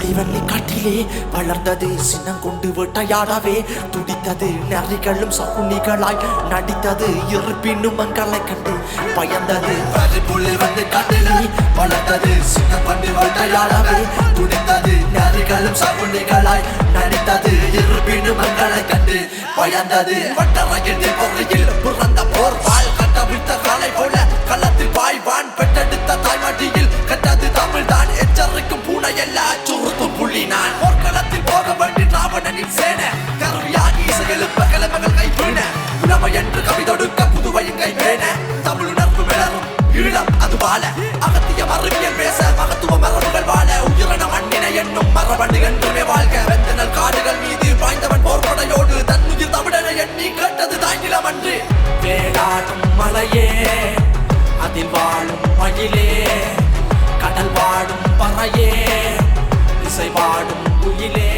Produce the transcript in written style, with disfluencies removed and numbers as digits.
புலிவள்ளி காட்டிலே வளர்ந்தது சின்னம் கொண்டு வேட்டையாடவே துடித்தது நரிகளும் சகுனிகளாய் நடித்தது இருப்பினும் மங்களை கண்டு பயந்தது புலிவள்ளி காட்டிலே வளர்ந்தது சின்னம் கொண்டு வேட்டையாடவே துடித்தது நரிகளும் சகுனிகளாய் நடித்தது இருப்பினும் மங்களை கண்டு பயந்தது வட்டரையில் பொறையில் பிறந்த போர் வாழ் கட்டவிழ்த்த காலை போல களத்தில் பாய்வான் பெற்றெடுத்த தாய்மாட்டியில் கட்டது தமிழ் தான் எச்சரிக்கும் பூனை எல்லா சுருத்தும் புள்ளி நான் போர்க்களத்தில் போக வேண்டி ராவணனின் சேன கருவியாகி இசையெழுப்ப கிளம்பங்கள் கைப்பீன உணவை என்று கவிதொடுக்க புதுவையும் கைப்பேன தமிழ் உணர்வு மிளரும் ஈழம் அது வாழ அகத்திய அறிவியல் பேச மகத்துவ மரபுகள் வாழ உயிரின மண்ணினை என்னும் மரபணு என்றுமே வாழ்க வெந்தனல் காடுகள் மீது பாய்ந்தவன் போர்படையோடு தன்னுயிர் தமிழனை எண்ணி கேட்டது தாய்நிலம் அன்று வேளாடும் மலையே அதில் வாழும் மயிலே கடல் வாடும் பறையே இசை வாடும் குயிலே